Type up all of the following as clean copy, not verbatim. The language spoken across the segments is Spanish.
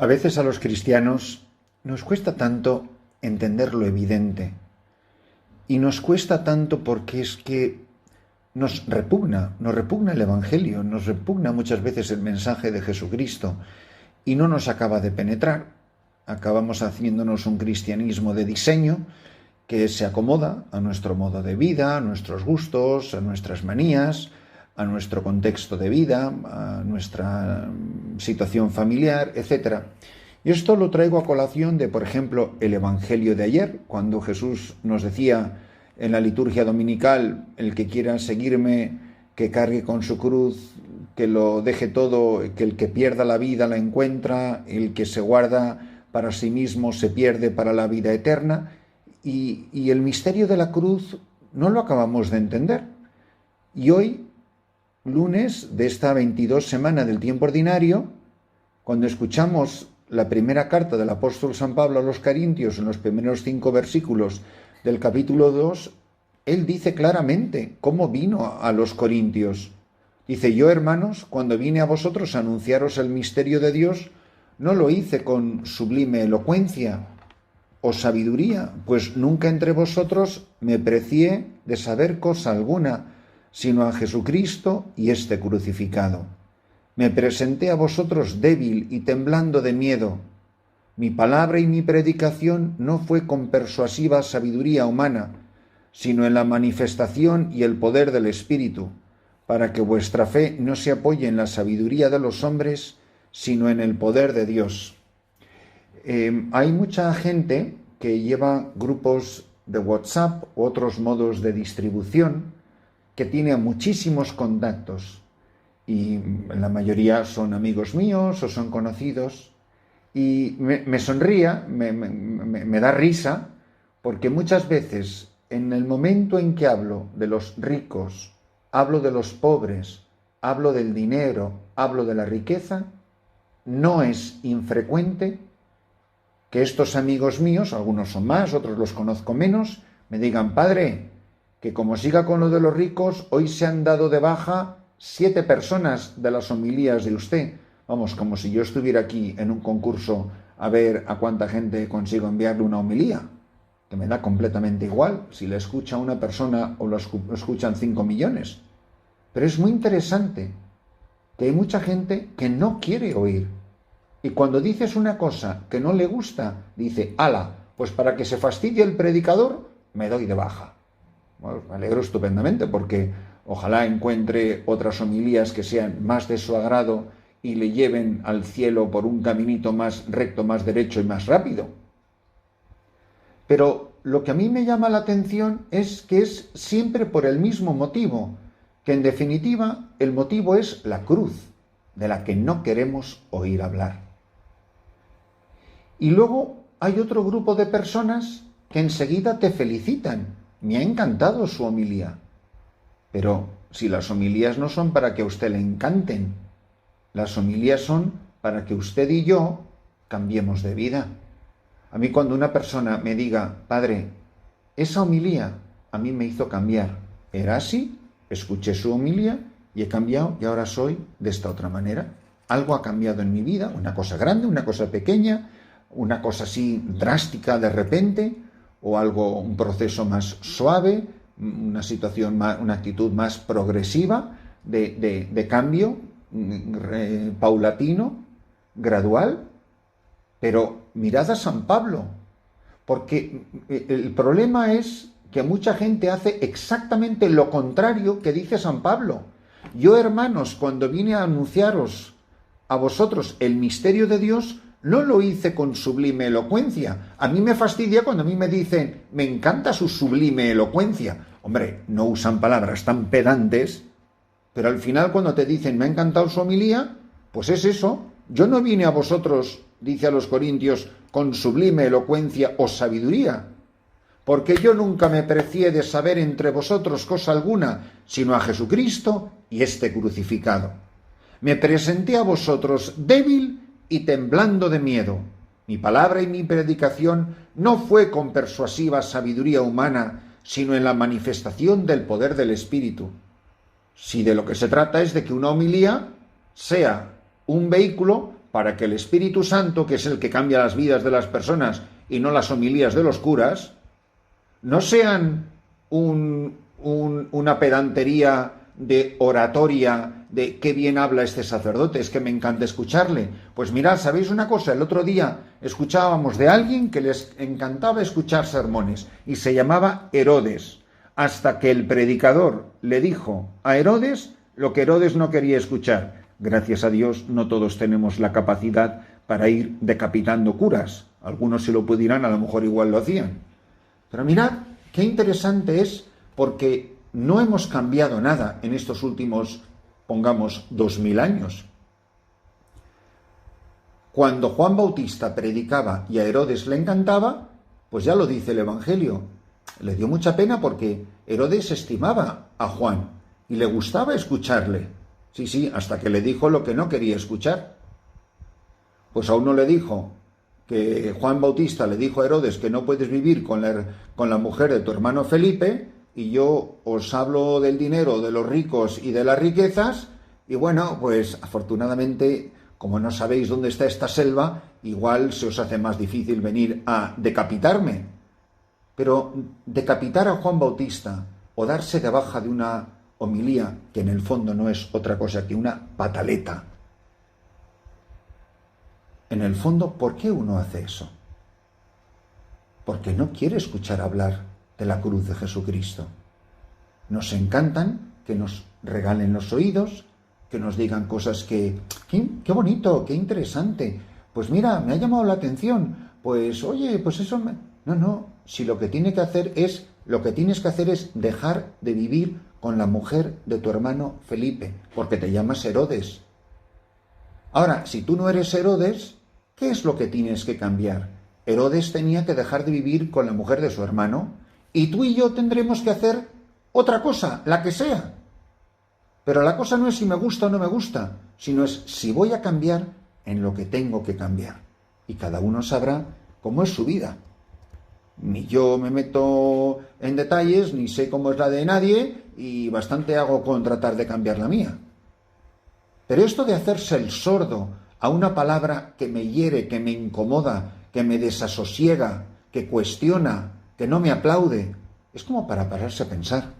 A veces a los cristianos nos cuesta tanto entender lo evidente y nos cuesta tanto porque es que nos repugna el Evangelio, nos repugna muchas veces el mensaje de Jesucristo y no nos acaba de penetrar. Acabamos haciéndonos un cristianismo de diseño que se acomoda a nuestro modo de vida, a nuestros gustos, a nuestras manías, a nuestro contexto de vida, a nuestra situación familiar, etc. Y esto lo traigo a colación de, por ejemplo, el Evangelio de ayer, cuando Jesús nos decía en la liturgia dominical: el que quiera seguirme, que cargue con su cruz, que lo deje todo, que el que pierda la vida la encuentra, el que se guarda para sí mismo se pierde para la vida eterna. Y el misterio de la cruz no lo acabamos de entender. Y hoy, lunes de esta 22 semana del tiempo ordinario, cuando escuchamos la primera carta del apóstol San Pablo a los Corintios, en los primeros 5 versículos del capítulo 2, él dice claramente cómo vino a los Corintios. Dice: yo, hermanos, cuando vine a vosotros a anunciaros el misterio de Dios, no lo hice con sublime elocuencia o sabiduría, pues nunca entre vosotros me precié de saber cosa alguna, sino a Jesucristo y este crucificado. Me presenté a vosotros débil y temblando de miedo. Mi palabra y mi predicación no fue con persuasiva sabiduría humana, sino en la manifestación y el poder del Espíritu, para que vuestra fe no se apoye en la sabiduría de los hombres, sino en el poder de Dios. Hay mucha gente que lleva grupos de WhatsApp u otros modos de distribución, que tiene muchísimos contactos, y la mayoría son amigos míos o son conocidos, y me sonría, me da risa, porque muchas veces en el momento en que hablo de los ricos, hablo de los pobres, hablo del dinero, hablo de la riqueza, no es infrecuente que estos amigos míos, algunos son más, otros los conozco menos, me digan: padre, que como siga con lo de los ricos, hoy se han dado de baja 7 personas de las homilías de usted. Vamos, como si yo estuviera aquí en un concurso a ver a cuánta gente consigo enviarle una homilía, que me da completamente igual si le escucha una persona o lo escuchan 5 millones. Pero es muy interesante que hay mucha gente que no quiere oír. Y cuando dices una cosa que no le gusta, dice: ala, pues para que se fastidie el predicador, me doy de baja. Bueno, me alegro estupendamente, porque ojalá encuentre otras homilías que sean más de su agrado y le lleven al cielo por un caminito más recto, más derecho y más rápido. Pero lo que a mí me llama la atención es que es siempre por el mismo motivo, que en definitiva el motivo es la cruz, de la que no queremos oír hablar. Y luego hay otro grupo de personas que enseguida te felicitan: me ha encantado su homilía. Pero si las homilías no son para que a usted le encanten, las homilías son para que usted y yo cambiemos de vida. A mí, cuando una persona me diga: padre, esa homilía a mí me hizo cambiar, ¿era así? Escuché su homilía y he cambiado y ahora soy de esta otra manera. Algo ha cambiado en mi vida, una cosa grande, una cosa pequeña, una cosa así drástica de repente, o algo, un proceso más suave, una situación más, una actitud más progresiva de cambio, paulatino, gradual. Pero mirad a San Pablo, porque el problema es que mucha gente hace exactamente lo contrario que dice San Pablo. Yo, hermanos, cuando vine a anunciaros a vosotros el misterio de Dios, no lo hice con sublime elocuencia. A mí me fastidia cuando a mí me dicen: me encanta su sublime elocuencia. Hombre, no usan palabras tan pedantes, pero al final cuando te dicen: me ha encantado su homilía, pues es eso. Yo no vine a vosotros, dice a los Corintios, con sublime elocuencia o sabiduría, porque yo nunca me precié de saber entre vosotros cosa alguna, sino a Jesucristo y este crucificado. Me presenté a vosotros débil y temblando de miedo. Mi palabra y mi predicación no fue con persuasiva sabiduría humana, sino en la manifestación del poder del Espíritu. Si de lo que se trata es de que una homilía sea un vehículo para que el Espíritu Santo, que es el que cambia las vidas de las personas y no las homilías de los curas, no sean una pedantería de oratoria, de qué bien habla este sacerdote, es que me encanta escucharle. Pues mirad, ¿sabéis una cosa? El otro día escuchábamos de alguien que les encantaba escuchar sermones y se llamaba Herodes, hasta que el predicador le dijo a Herodes lo que Herodes no quería escuchar. Gracias a Dios no todos tenemos la capacidad para ir decapitando curas. Algunos si lo pudieran, a lo mejor igual lo hacían. Pero mirad qué interesante es, porque no hemos cambiado nada en estos últimos, pongamos, 2000 años. Cuando Juan Bautista predicaba y a Herodes le encantaba, pues ya lo dice el Evangelio, le dio mucha pena porque Herodes estimaba a Juan y le gustaba escucharle. Sí, hasta que le dijo lo que no quería escuchar. Pues a uno le dijo que Juan Bautista le dijo a Herodes que no puedes vivir con la mujer de tu hermano Felipe, y yo os hablo del dinero, de los ricos y de las riquezas, y bueno, pues afortunadamente, como no sabéis dónde está esta selva, igual se os hace más difícil venir a decapitarme. Pero decapitar a Juan Bautista o darse de baja de una homilía, que en el fondo no es otra cosa que una pataleta. En el fondo, ¿por qué uno hace eso? Porque no quiere escuchar hablar de la cruz de Jesucristo. Nos encantan que nos regalen los oídos, que nos digan cosas qué bonito, qué interesante. Pues mira, me ha llamado la atención. Pues oye, pues eso No, si lo que tienes que hacer es dejar de vivir con la mujer de tu hermano Felipe, porque te llamas Herodes. Ahora, si tú no eres Herodes, ¿qué es lo que tienes que cambiar? Herodes tenía que dejar de vivir con la mujer de su hermano, y tú y yo tendremos que hacer otra cosa, la que sea. Pero la cosa no es si me gusta o no me gusta, sino es si voy a cambiar en lo que tengo que cambiar. Y cada uno sabrá cómo es su vida. Ni yo me meto en detalles, ni sé cómo es la de nadie, y bastante hago con tratar de cambiar la mía. Pero esto de hacerse el sordo a una palabra que me hiere, que me incomoda, que me desasosiega, que cuestiona, que no me aplaude, es como para pararse a pensar.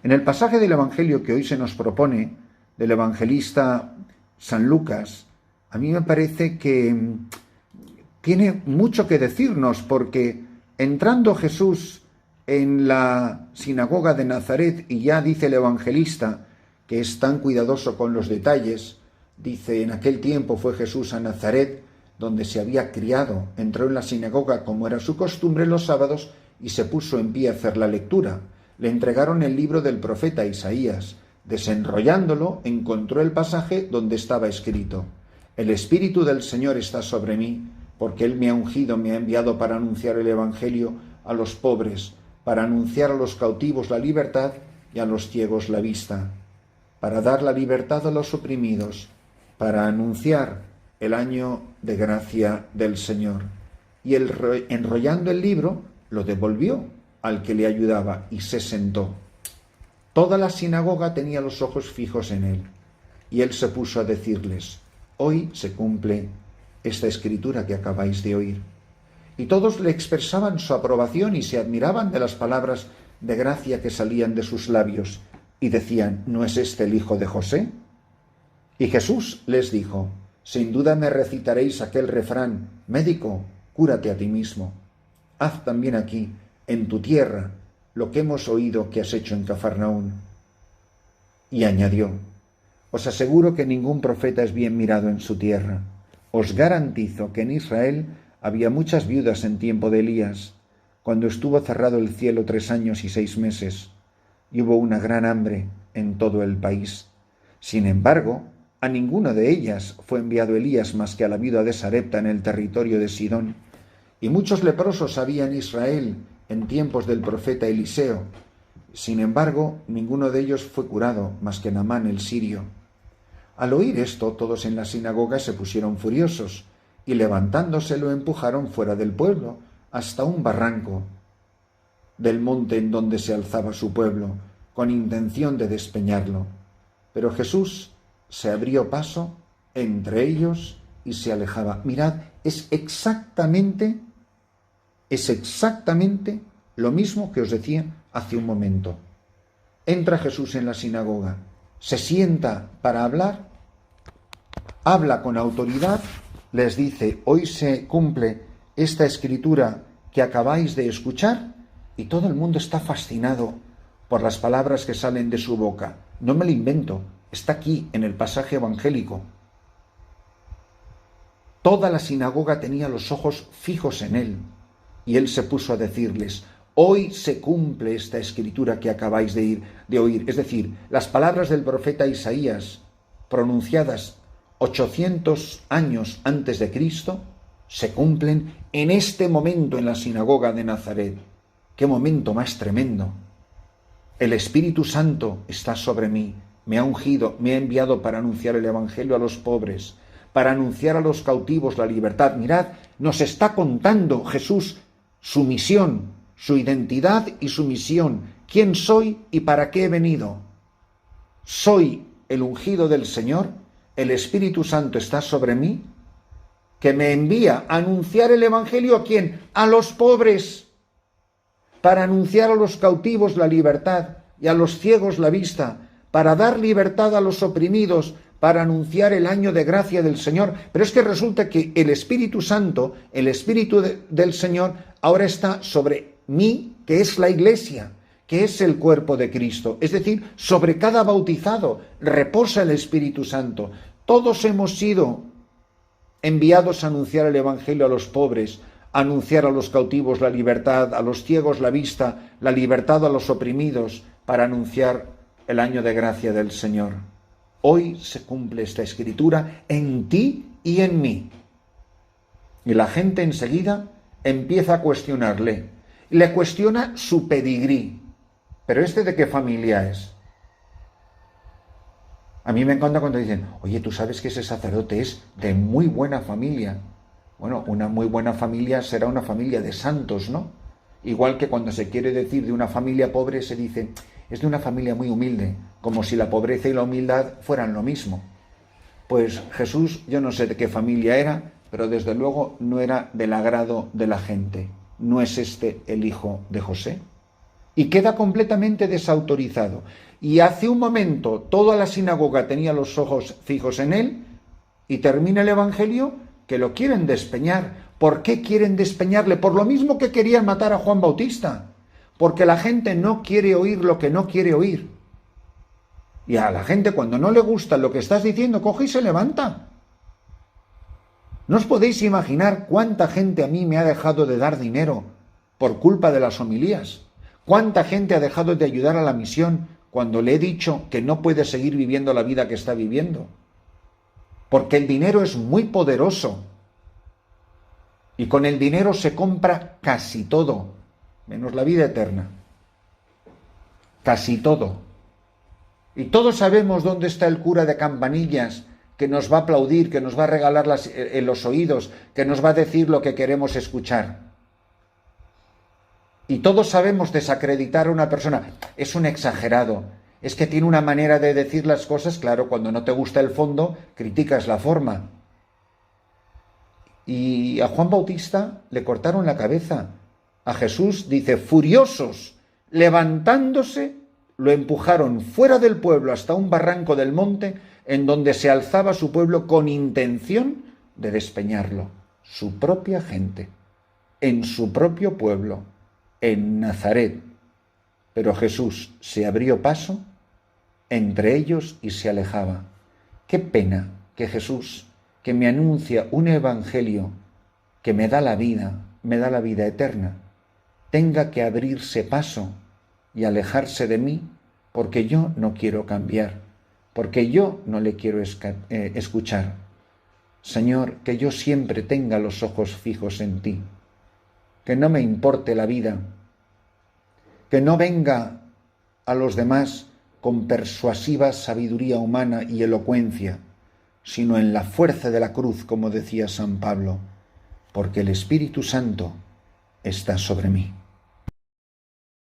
En el pasaje del Evangelio que hoy se nos propone, del evangelista San Lucas, a mí me parece que tiene mucho que decirnos, porque entrando Jesús en la sinagoga de Nazaret, y ya dice el evangelista, que es tan cuidadoso con los detalles, dice: en aquel tiempo fue Jesús a Nazaret, donde se había criado, entró en la sinagoga como era su costumbre los sábados, y se puso en pie a hacer la lectura. Le entregaron el libro del profeta Isaías. Desenrollándolo, encontró el pasaje donde estaba escrito: el Espíritu del Señor está sobre mí, porque Él me ha ungido, me ha enviado para anunciar el Evangelio a los pobres, para anunciar a los cautivos la libertad y a los ciegos la vista, para dar la libertad a los oprimidos, para anunciar el año de gracia del Señor. Y él, enrollando el libro, lo devolvió al que le ayudaba y se sentó. Toda la sinagoga tenía los ojos fijos en él, y él se puso a decirles: hoy se cumple esta escritura que acabáis de oír. Y todos le expresaban su aprobación y se admiraban de las palabras de gracia que salían de sus labios, y decían: ¿no es este el hijo de José? Y Jesús les dijo: sin duda me recitaréis aquel refrán: médico, cúrate a ti mismo. Haz también aquí, en tu tierra, lo que hemos oído que has hecho en Cafarnaún. Y añadió: os aseguro que ningún profeta es bien mirado en su tierra. Os garantizo que en Israel había muchas viudas en tiempo de Elías, cuando estuvo cerrado el cielo 3 años y 6 meses, y hubo una gran hambre en todo el país. Sin embargo, a ninguna de ellas fue enviado Elías más que a la viuda de Sarepta en el territorio de Sidón. Y muchos leprosos había en Israel en tiempos del profeta Eliseo. Sin embargo, ninguno de ellos fue curado más que Naamán el sirio. Al oír esto, todos en la sinagoga se pusieron furiosos, y levantándose lo empujaron fuera del pueblo, hasta un barranco del monte en donde se alzaba su pueblo, con intención de despeñarlo. Pero Jesús se abrió paso entre ellos y se alejaba. Mirad, es exactamente lo mismo que os decía hace un momento. Entra Jesús en la sinagoga, se sienta para hablar, habla con autoridad, les dice: hoy se cumple esta escritura que acabáis de escuchar, y todo el mundo está fascinado por las palabras que salen de su boca. No me lo invento, está aquí en el pasaje evangélico. Toda la sinagoga tenía los ojos fijos en él, y él se puso a decirles: hoy se cumple esta escritura que acabáis de oír. Es decir, las palabras del profeta Isaías, pronunciadas 800 años antes de Cristo, se cumplen en este momento en la sinagoga de Nazaret. ¡Qué momento más tremendo! El Espíritu Santo está sobre mí, me ha ungido, me ha enviado para anunciar el Evangelio a los pobres, para anunciar a los cautivos la libertad. Mirad, nos está contando Jesús su misión, su identidad y su misión. ¿Quién soy y para qué he venido? Soy el ungido del Señor, el Espíritu Santo está sobre mí, que me envía a anunciar el Evangelio ¿a quién? A los pobres, para anunciar a los cautivos la libertad y a los ciegos la vista, para dar libertad a los oprimidos, para anunciar el año de gracia del Señor. Pero es que resulta que el Espíritu Santo, el Espíritu del Señor, ahora está sobre mí, que es la Iglesia, que es el cuerpo de Cristo. Es decir, sobre cada bautizado reposa el Espíritu Santo. Todos hemos sido enviados a anunciar el Evangelio a los pobres, a anunciar a los cautivos la libertad, a los ciegos la vista, la libertad a los oprimidos, para anunciar el año de gracia del Señor. Hoy se cumple esta escritura en ti y en mí. Y la gente enseguida empieza a cuestionarle. Le cuestiona su pedigrí. ¿Pero este de qué familia es? A mí me encanta cuando dicen: oye, tú sabes que ese sacerdote es de muy buena familia. Bueno, una muy buena familia será una familia de santos, ¿no? Igual que cuando se quiere decir de una familia pobre, se dice: es de una familia muy humilde, como si la pobreza y la humildad fueran lo mismo. Pues Jesús, yo no sé de qué familia era, pero desde luego no era del agrado de la gente. ¿No es este el hijo de José? Y queda completamente desautorizado. Y hace un momento toda la sinagoga tenía los ojos fijos en él, y termina el Evangelio que lo quieren despeñar. ¿Por qué quieren despeñarle? Por lo mismo que querían matar a Juan Bautista. Porque la gente no quiere oír lo que no quiere oír. Y a la gente, cuando no le gusta lo que estás diciendo, coge y se levanta. No os podéis imaginar cuánta gente a mí me ha dejado de dar dinero por culpa de las homilías. Cuánta gente ha dejado de ayudar a la misión cuando le he dicho que no puede seguir viviendo la vida que está viviendo. Porque el dinero es muy poderoso. Y con el dinero se compra casi todo, menos la vida eterna. Casi todo. Y todos sabemos dónde está el cura de Campanillas, que nos va a aplaudir, que nos va a regalar en los oídos, que nos va a decir lo que queremos escuchar. Y todos sabemos desacreditar a una persona. Es un exagerado. Es que tiene una manera de decir las cosas. Claro, cuando no te gusta el fondo, criticas la forma. Y a Juan Bautista le cortaron la cabeza. A Jesús, dice, furiosos, levantándose, lo empujaron fuera del pueblo hasta un barranco del monte, en donde se alzaba su pueblo con intención de despeñarlo. Su propia gente, en su propio pueblo, en Nazaret. Pero Jesús se abrió paso entre ellos y se alejaba. Qué pena que Jesús, que me anuncia un evangelio que me da la vida eterna, tenga que abrirse paso y alejarse de mí, porque yo no quiero cambiar, porque yo no le quiero escuchar. Señor, que yo siempre tenga los ojos fijos en ti, que no me importe la vida, que no venga a los demás con persuasiva sabiduría humana y elocuencia, sino en la fuerza de la cruz, como decía San Pablo, porque el Espíritu Santo está sobre mí.